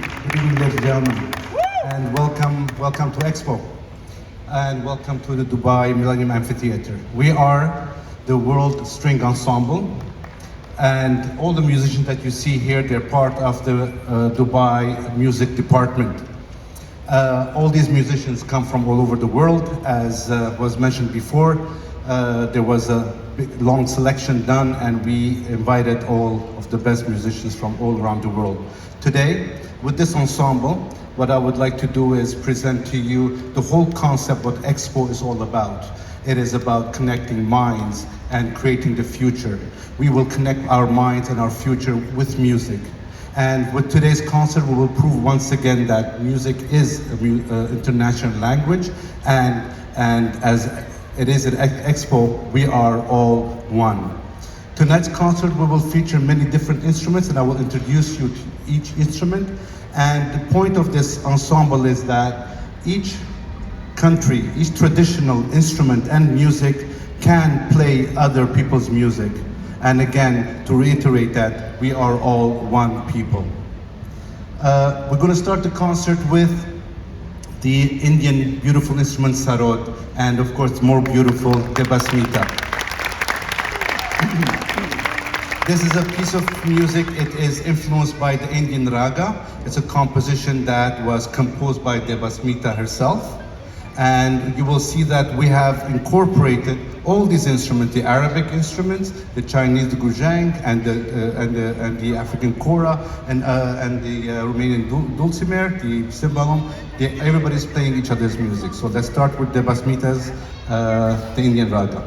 Good evening, ladies and gentlemen, and welcome to Expo, and welcome to the Dubai Millennium Amphitheater. We are the World String Ensemble, and all the musicians that you see here, they're part of the Dubai music department. All these musicians come from all over the world. As was mentioned before, there was a long selection done, and we invited all of the best musicians from all around the world. Today, with this ensemble, what I would like to do is present to you the whole concept what Expo is all about. It is about connecting minds and creating the future. We will connect our minds and our future with music. And with today's concert, we will prove once again that music is an international language, and as it is at Expo, we are all one. Tonight's concert, we will feature many different instruments, and I will introduce you to each instrument. And the point of this ensemble is that each country, each traditional instrument and music can play other people's music. And again, to reiterate that we are all one people. We're going to start the concert with the Indian beautiful instrument sarod, and of course more beautiful, the Basmita. This is a piece of music. It is influenced by the Indian raga. It's a composition that was composed by the Basmita herself. And you will see that we have incorporated all these instruments, the Arabic instruments, the Chinese the guzheng, and the African Quora, and the Romanian dulcimer, the cymbalum. Everybody's playing each other's music. So let's start with the Basmitas, the Indian raga.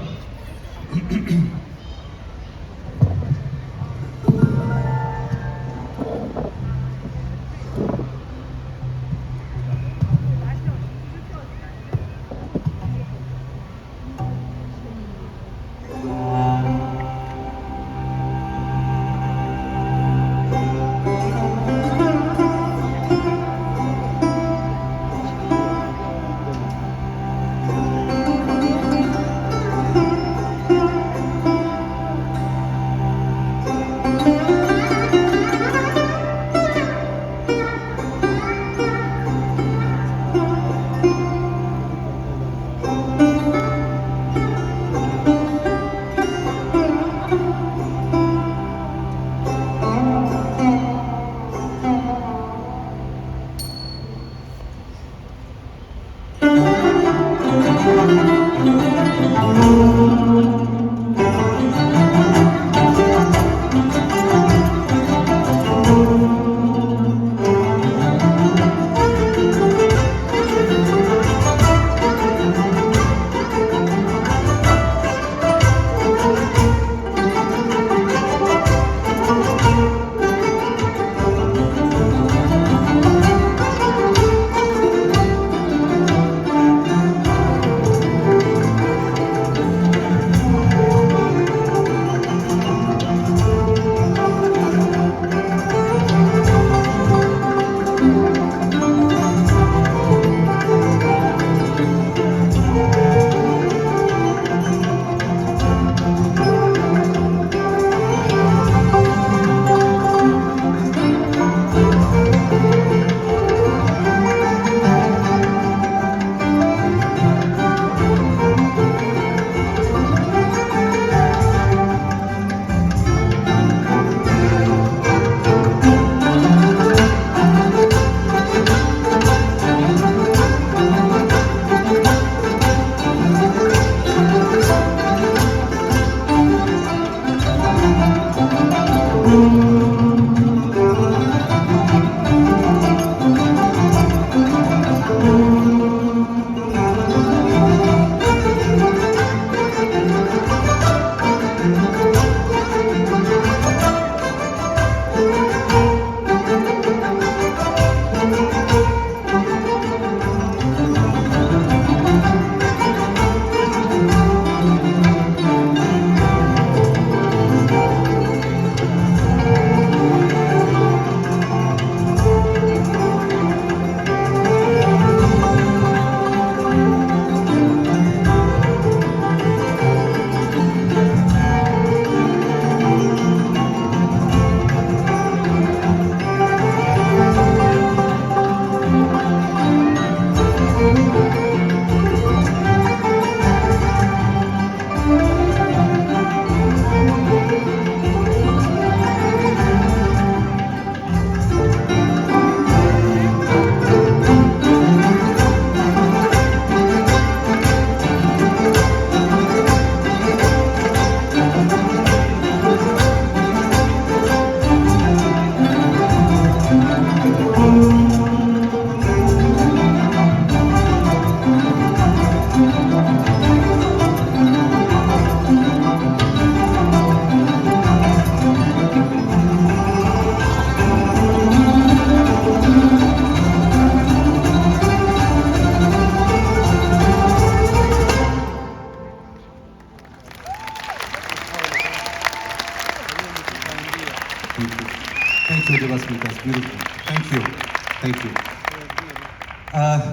Thank you.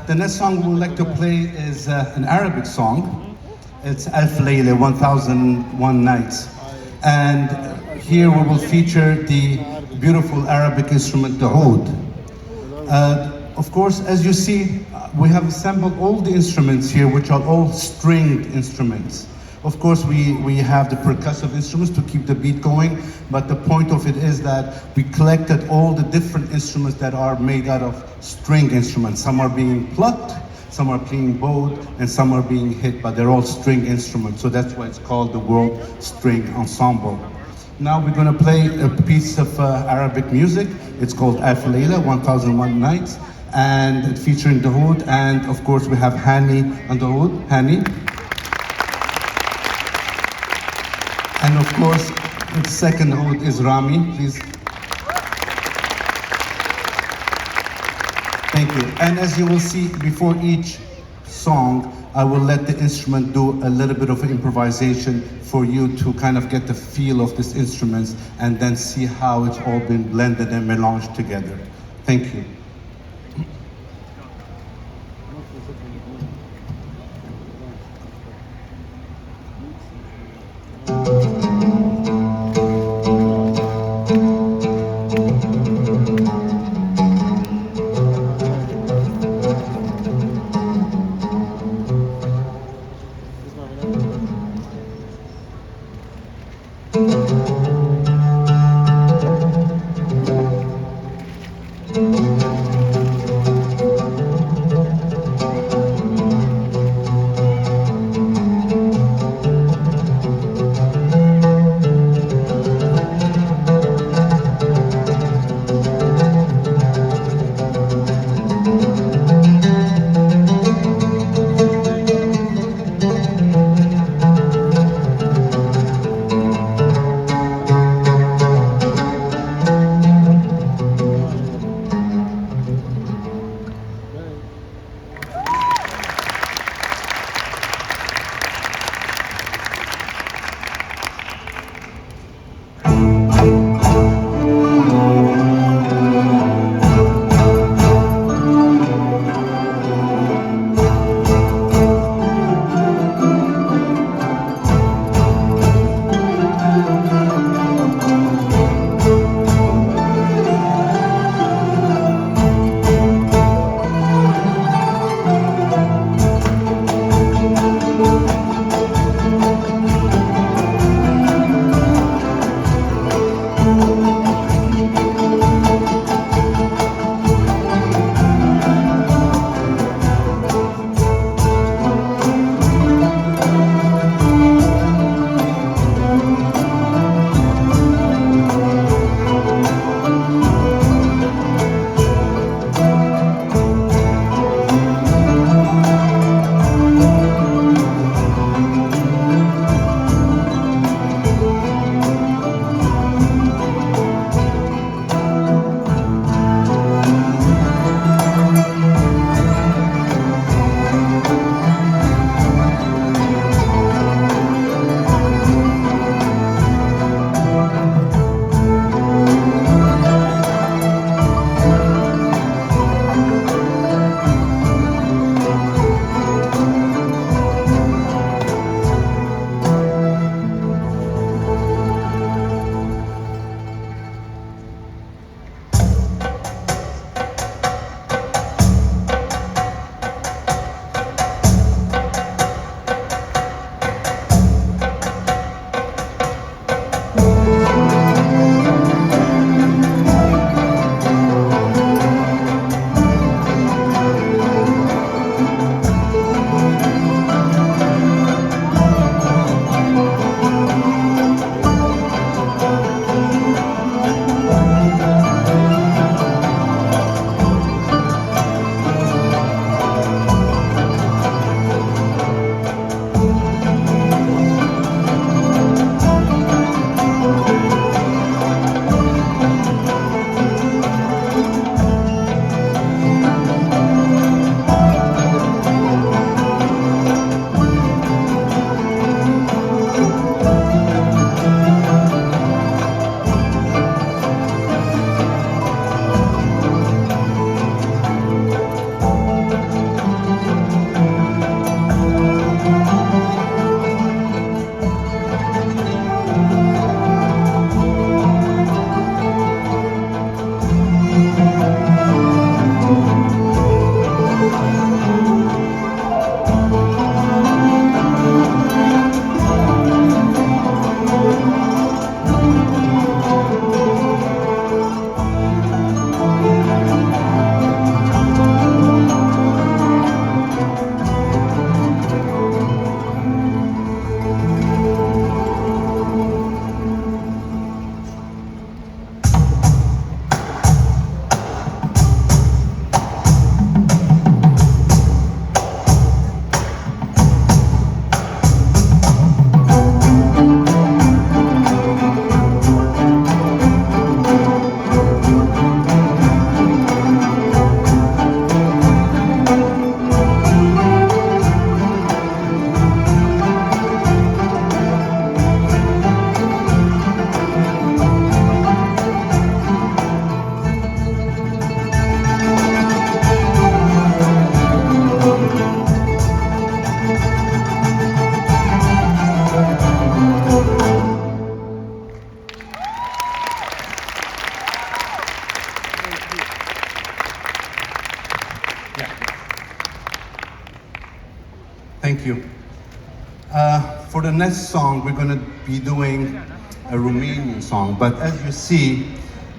The next song we would like to play is an Arabic song. It's Alf Layla, 1001 Nights. And here we will feature the beautiful Arabic instrument, the oud. Of course, as you see, we have assembled all the instruments here, which are all stringed instruments. Of course, we have the percussive instruments to keep the beat going, but the point of it is that we collected all the different instruments that are made out of string instruments. Some are being plucked, some are being bowed, and some are being hit, but they're all string instruments. So that's why it's called the World String Ensemble. Now we're going to play a piece of Arabic music. It's called Alf Layla, 1001 Nights, and it's featuring the oud, and of course we have Hani on the oud. Hani. And of course, the second oud is Rami, please. Thank you. And as you will see, before each song, I will let the instrument do a little bit of improvisation for you to kind of get the feel of these instruments and then see how it's all been blended and melanged together. Thank you. Thank you. For the next song, we're going to be doing a Romanian song. But as you see,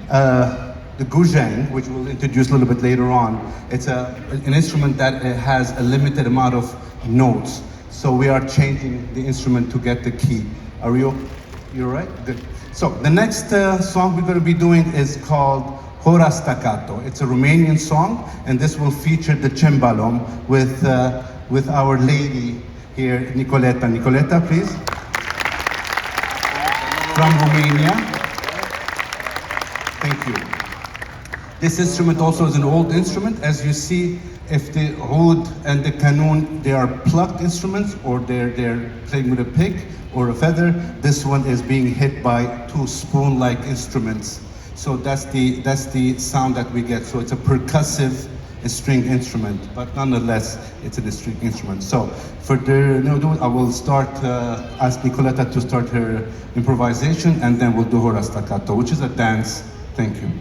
the guzheng, which we'll introduce a little bit later on, it's an instrument that has a limited amount of notes. So we are changing the instrument to get the key. Are you all right? Good. So the next song we're going to be doing is called Hona Staccato. It's a Romanian song, and this will feature the cembalom with our lady here, Nicoleta. Nicoleta, please. From Romania. Thank you. This instrument also is an old instrument. As you see, if the oud and the kanun, they are plucked instruments, or they're playing with a pick or a feather, this one is being hit by two spoon-like instruments. So that's the sound that we get. So it's a percussive string instrument, but nonetheless, it's a string instrument. So for the I will start, ask Nicoleta to start her improvisation, and then we'll do Hona Staccato, which is a dance. Thank you.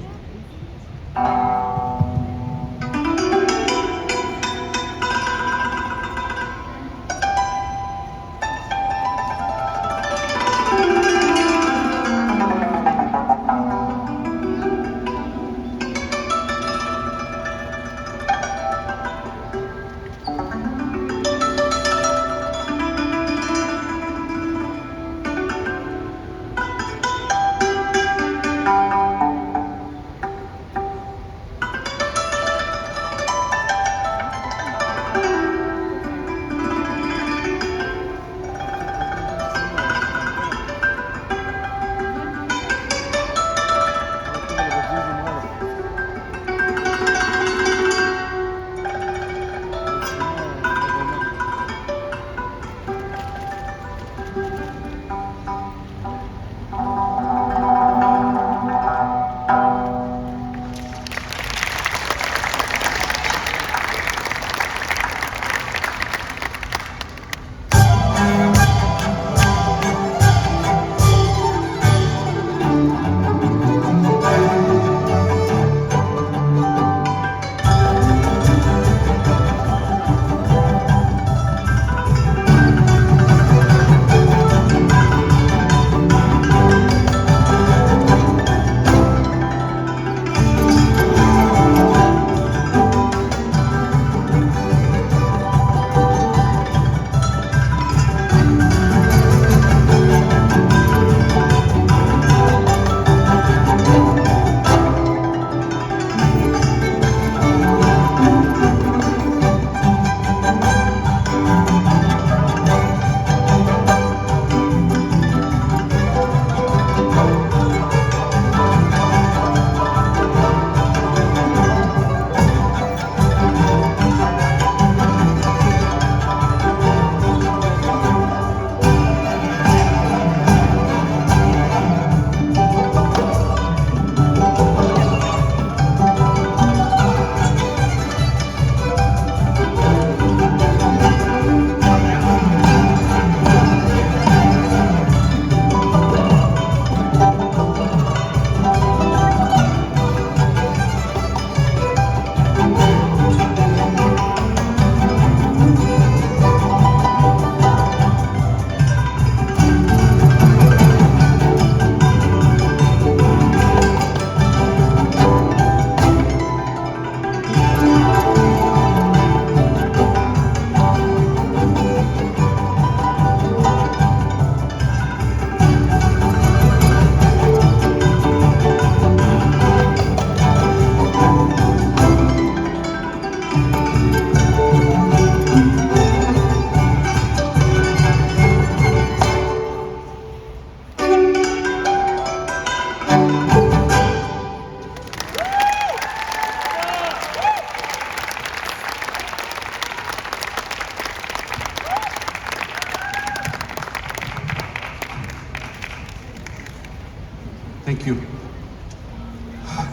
Thank you.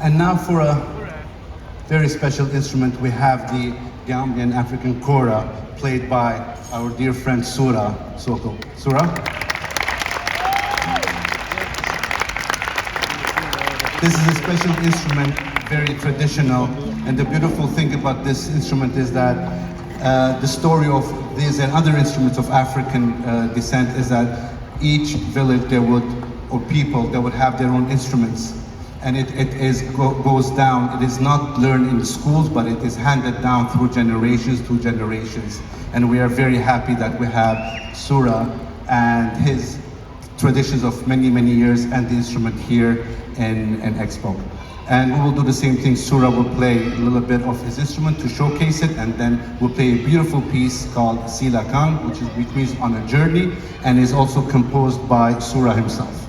And now for a very special instrument, we have the Gambian African Quora, played by our dear friend Sura Soko. Sura? This is a special instrument, very traditional, And the beautiful thing about this instrument is that the story of these and other instruments of African descent is that each village or people, they would have their own instruments. And goes down. It is not learned in the schools, but it is handed down through generations. And we are very happy that we have Surah and his traditions of many, many years and the instrument here in Expo. And we will do the same thing. Surah will play a little bit of his instrument to showcase it, and then we'll play a beautiful piece called Sila Khan, which means on a journey, and is also composed by Surah himself.